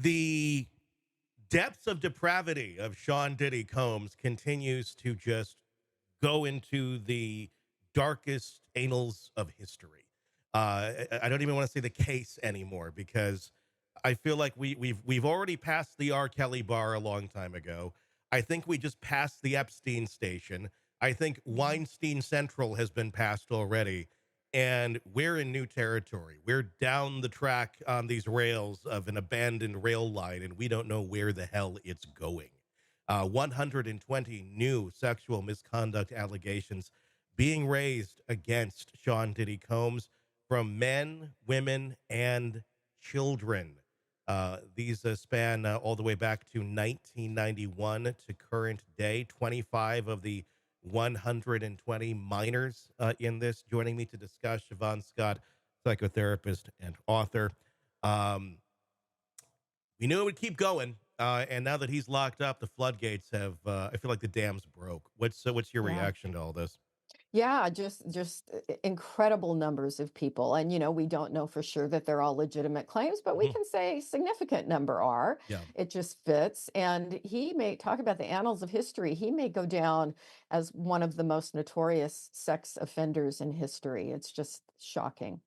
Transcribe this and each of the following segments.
The depths of depravity of Sean Diddy Combs continues to just go into the darkest annals of history. I don't even want to say the case anymore because I feel like we've already passed the R. Kelly bar a long time ago. I think we just passed the Epstein station. I think Mhm. Weinstein Central has been passed already, and we're in new territory. We're down the track on these rails of an abandoned rail line, and we don't know where the hell it's going. 120 new sexual misconduct allegations being raised against Sean Diddy Combs from men, women, and children. These span all the way back to 1991 to current day. 25 of the 120 minors in this. Joining me to discuss, Shavaun Scott, psychotherapist and author. Um, we knew it would keep going, and now that he's locked up, the floodgates have. I feel like the dams broke. What's your Yeah. reaction to all this? Yeah, just incredible numbers of people. And, we don't know for sure that they're all legitimate claims, but we Mhm. can say significant number are. Yeah. It just fits. And he may talk about the annals of history. He may go down as one of the most notorious sex offenders in history. It's just shocking.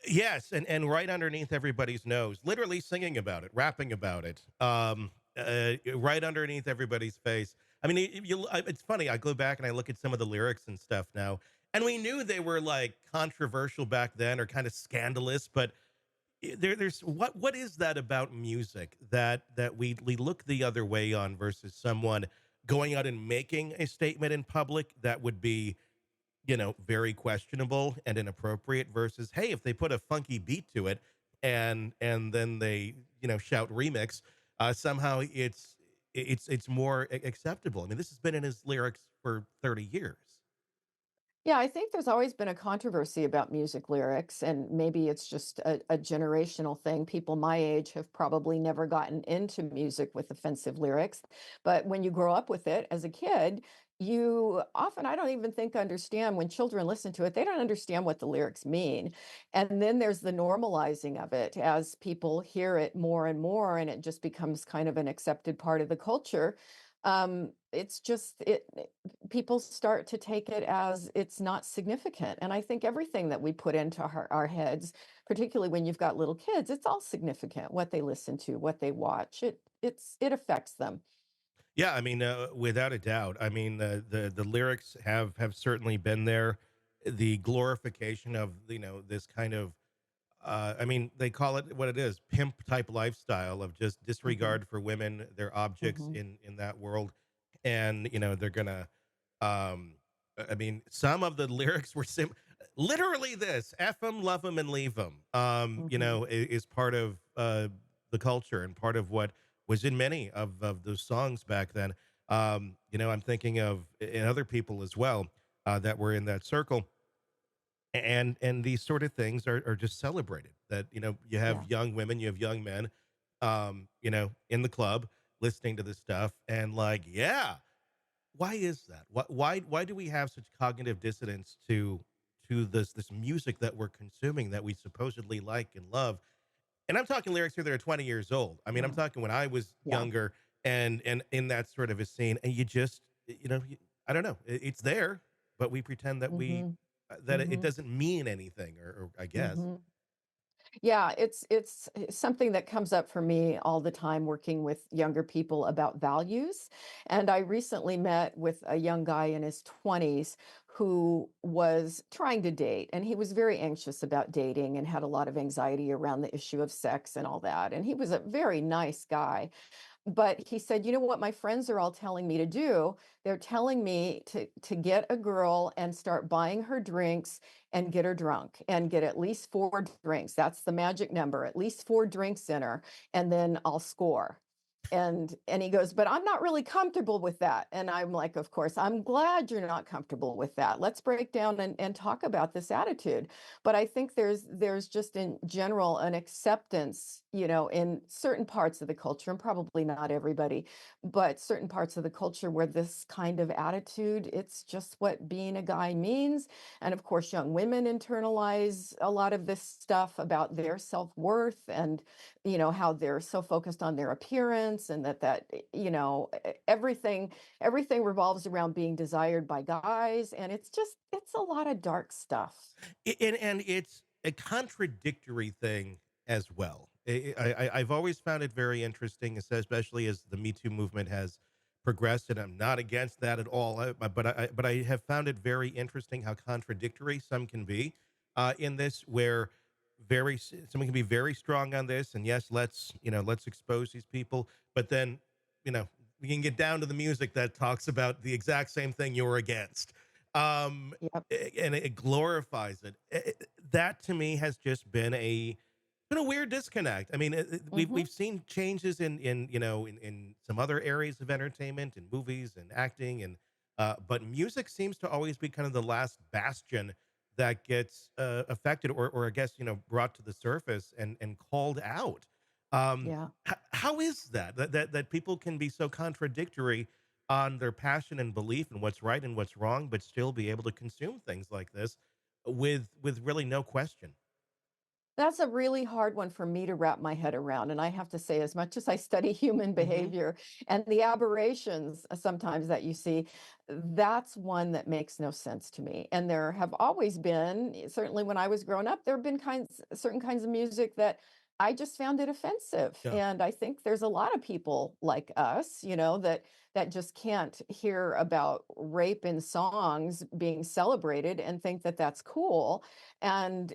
Yes, and right underneath everybody's nose, literally singing about it, rapping about it, right underneath everybody's face. I mean, it's funny. I go back and I look at some of the lyrics and stuff now, and we knew they were like controversial back then or kind of scandalous. But there's what is that about music that we look the other way on versus someone going out and making a statement in public that would be very questionable and inappropriate versus, hey, if they put a funky beat to it and then they, shout remix, somehow it's more acceptable. I mean, this has been in his lyrics for 30 years. Yeah, I think there's always been a controversy about music lyrics, and maybe it's just a generational thing. People my age have probably never gotten into music with offensive lyrics. But when you grow up with it as a kid, you often, I don't even think, understand when children listen to it, they don't understand what the lyrics mean. And then there's the normalizing of it as people hear it more and more, and it just becomes kind of an accepted part of the culture. It's just it people start to take it as it's not significant. And I think everything that we put into our heads, particularly when you've got little kids, it's all significant. What they listen to, what they watch, it affects them. Yeah, I mean, without a doubt. I mean, the lyrics have certainly been there. The glorification of this kind of I mean, they call it what it is, pimp type lifestyle of just Hmm. disregard for women, they're objects Hmm. in that world, and they're gonna. I mean, some of the lyrics were literally this: "F them, love them, and leave them." Hmm. Is part of the culture and part of what was in many of those songs back then. I'm thinking of and other people as well that were in that circle and these sort of things are just celebrated that you have Yeah. young women, you have young men in the club listening to this stuff and like, yeah, why is that? Why do we have such cognitive dissonance to this music that we're consuming that we supposedly like and love? And I'm talking lyrics here that are 20 years old. I mean, I'm Mm. talking when I was Yeah. younger and in that sort of a scene, and you just I don't know, it's there, but we pretend that we Hmm. that it Hmm. doesn't mean anything, or I guess. Hmm. Yeah, it's something that comes up for me all the time working with younger people about values. And I recently met with a young guy in his 20s who was trying to date, and he was very anxious about dating and had a lot of anxiety around the issue of sex and all that. And he was a very nice guy. But he said, "You know what my friends are all telling me to do? They're telling me to get a girl and start buying her drinks and get her drunk and get at least 4 drinks. That's the magic number, at least 4 drinks in her, and then I'll score." And he goes, "But I'm not really comfortable with that." And I'm like, "Of course, I'm glad you're not comfortable with that. Let's break down and talk about this attitude." But I think there's just in general an acceptance, in certain parts of the culture, and probably not everybody, but certain parts of the culture where this kind of attitude, it's just what being a guy means. And of course, young women internalize a lot of this stuff about their self-worth and, how they're so focused on their appearance and everything revolves around being desired by guys. And it's a lot of dark stuff. And it's a contradictory thing as well. I've always found it very interesting, especially as the Me Too movement has progressed, and I'm not against that at all. But I have found it very interesting how contradictory some can be in this, where someone can be very strong on this, and yes, let's expose these people, but then you know we can get down to the music that talks about the exact same thing you're against. Um, Yep. and it glorifies it. That to me has just been a weird disconnect. I mean, we've Hmm. seen changes in some other areas of entertainment and movies and acting, and but music seems to always be kind of the last bastion that gets affected, or I guess brought to the surface and called out. Yeah. How is that people can be so contradictory on their passion and belief and what's right and what's wrong, but still be able to consume things like this with really no question. That's a really hard one for me to wrap my head around, and I have to say, as much as I study human Hmm. behavior and the aberrations sometimes that you see, that's one that makes no sense to me. And there have always been, certainly when I was growing up, there have been certain kinds of music that I just found it offensive. Yeah. And I think there's a lot of people like us, that just can't hear about rape in songs being celebrated and think that that's cool. And,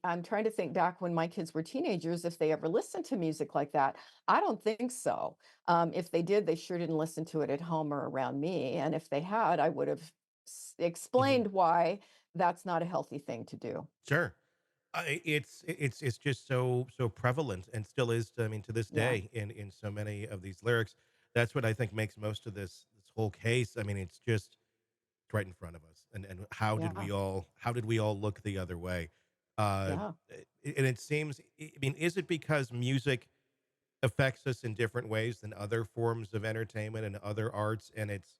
I'm trying to think back when my kids were teenagers, if they ever listened to music like that. I don't think so. If they did, they sure didn't listen to it at home or around me. And if they had, I would have Hmm. explained why that's not a healthy thing to do. Sure. It's just so prevalent and still is. I mean, to this Yeah. day, in so many of these lyrics, that's what I think makes most of this whole case. I mean, it's right in front of us, and Yeah. how did we all look the other way? Uh, Yeah. and it seems. I mean, is it because music affects us in different ways than other forms of entertainment and other arts, and it's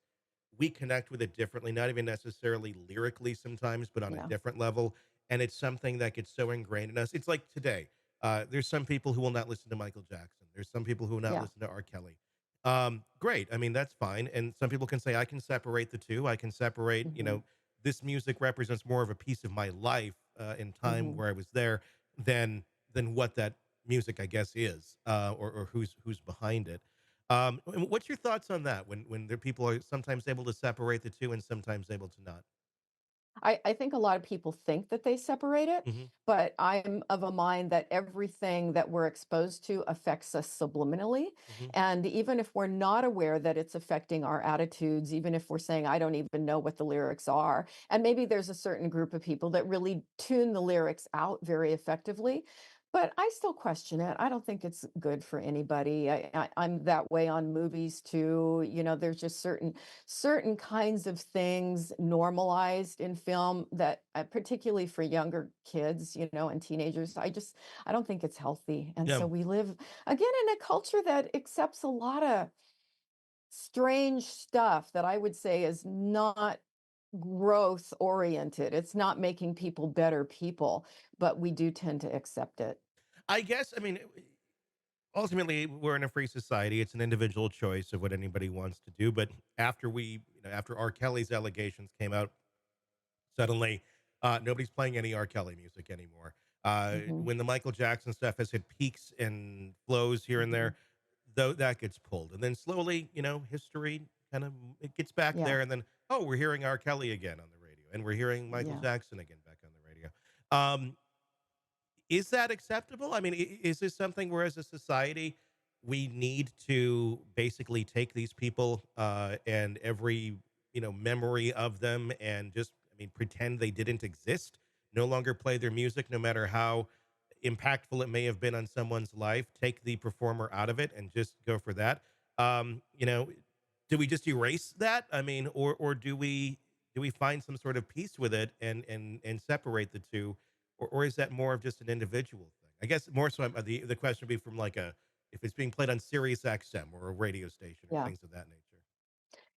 we connect with it differently, not even necessarily lyrically sometimes, but on a Yeah. different level, and it's something that gets so ingrained in us. It's like today, there's some people who will not listen to Michael Jackson. There's some people who will not Yeah. listen to R. Kelly. Great. I mean, that's fine, and some people can say, "I can separate the 2. I can separate," Hmm. this music represents more of a piece of my life, in time Hmm. where I was there than what that music, I guess, is, or who's behind it. And what's your thoughts on that? When there people are sometimes able to separate the two and sometimes able to not. I think a lot of people think that they separate it, Hmm. but I'm of a mind that everything that we're exposed to affects us subliminally. Hmm. And even if we're not aware that it's affecting our attitudes, even if we're saying, I don't even know what the lyrics are, and maybe there's a certain group of people that really tune the lyrics out very effectively. But I still question it. I don't think it's good for anybody. I'm that way on movies too. There's just certain kinds of things normalized in film that particularly for younger kids, and teenagers, I don't think it's healthy. And Yeah. so we live again in a culture that accepts a lot of strange stuff that I would say is not growth oriented. It's not making people better people, but we do tend to accept it. I guess. I mean, ultimately, we're in a free society. It's an individual choice of what anybody wants to do. But after R. Kelly's allegations came out, suddenly, nobody's playing any R. Kelly music anymore. Hmm. When the Michael Jackson stuff has hit peaks and flows here and Hmm. there, though that gets pulled, and then slowly, history kind of it gets back Yeah. there, and then we're hearing R. Kelly again on the radio, and we're hearing Michael Yeah. Jackson again back on the radio. Um, is that acceptable? I mean, is this something where, as a society, we need to basically take these people and every memory of them and just, I mean, pretend they didn't exist, no longer play their music, no matter how impactful it may have been on someone's life, take the performer out of it and just go for that. Um, you know, do we just erase that? I mean, or do we find some sort of peace with it and separate the two, or is that more of just an individual thing? I guess more so the question would be from like a if it's being played on Sirius XM or a radio station or Yeah. things of that nature.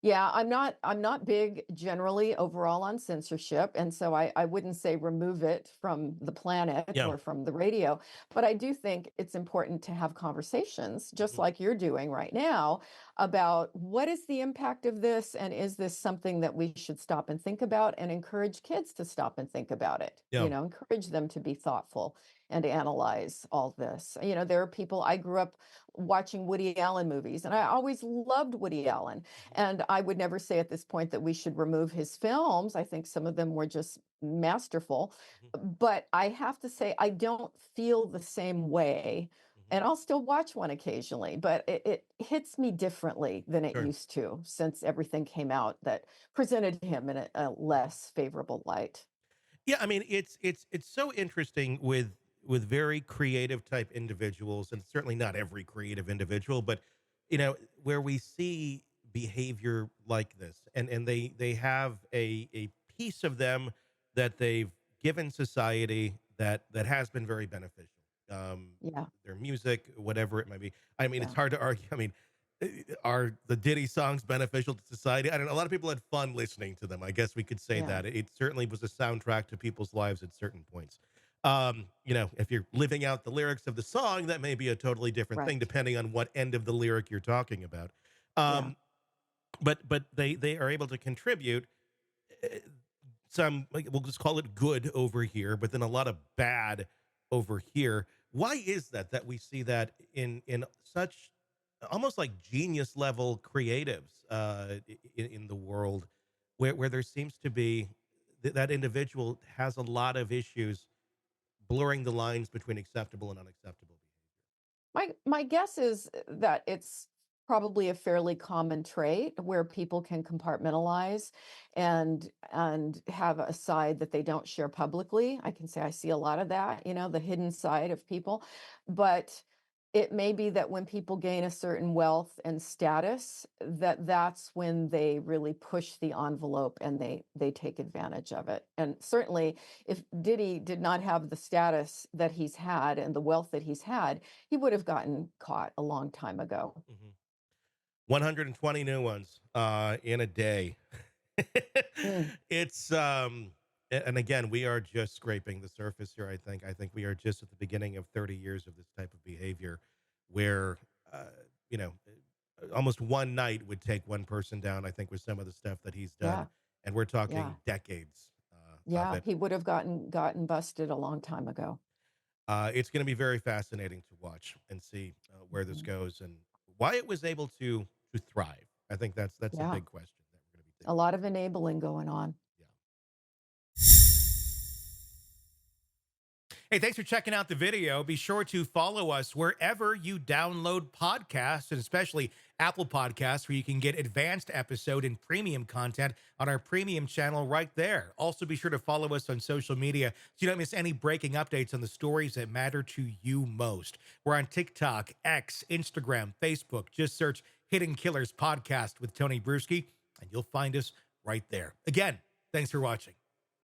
Yeah, I'm not big generally overall on censorship, and so I wouldn't say remove it from the planet Yeah. or from the radio, but I do think it's important to have conversations, just Mhm. like you're doing right now, about what is the impact of this, and is this something that we should stop and think about, and encourage kids to stop and think about it. Yeah. Encourage them to be thoughtful and analyze all this. There are people I grew up watching Woody Allen movies, and I always loved Woody Allen. Mhm. And I would never say at this point that we should remove his films. I think some of them were just masterful. Mhm. But I have to say, I don't feel the same way. Mhm. And I'll still watch one occasionally, but it hits me differently than it Sure. used to since everything came out that presented him in a less favorable light. Yeah, I mean, it's so interesting with very creative type individuals, and certainly not every creative individual, but where we see behavior like this, and they have a piece of them that they've given society that has been very beneficial. Um, Yeah, their music, whatever it might be. I mean, it's yeah, hard to argue. I mean, are the Diddy songs beneficial to society? I don't know. A lot of people had fun listening to them. I guess we could say yeah, that. It certainly was a soundtrack to people's lives at certain points. If you're living out the lyrics of the song, that may be a totally different thing, right. depending on what end of the lyric you're talking about. Yeah. Um, but they are able to contribute uh, some, like, we'll just call it good over here, but then a lot of bad over here. Why is that we see that in such almost like genius level creatives in the world, where there seems to be that individual has a lot of issues blurring the lines between acceptable and unacceptable My guess is that it's probably a fairly common trait where people can compartmentalize and have a side that they don't share publicly. I can say I see a lot of that, the hidden side of people. But it may be that when people gain a certain wealth and status, that's when they really push the envelope and they take advantage of it. And certainly if Diddy did not have the status that he's had and the wealth that he's had, he would have gotten caught a long time ago. behavior. 120 new ones in a day. Mm, It's and again, we are just scraping the surface here. I think we are just at the beginning of 30 years of this type of behavior, where uh, you know almost one night would take one person down. I think with some of the stuff that he's done, yeah, and we're talking yeah, decades of yeah. it. He would have gotten busted a long time ago. It's going to be very fascinating to watch and see where this Mhm. goes and why it was able to thrive. I think that's a Yeah, big question that we're going to be a thinking. lot of enabling going on. Yeah. Hey, thanks for checking out the video. Be sure to follow us wherever you download podcasts, and especially Apple Podcasts, where you can get advanced episode and premium content on our premium channel right there. Also, be sure to follow us on social media so you don't miss any breaking updates on the stories that matter to you most. We're on TikTok, X, Instagram, Facebook. Just search Hidden Killers Podcast with Tony Bruschi, and you'll find us right there. Again, thanks for watching.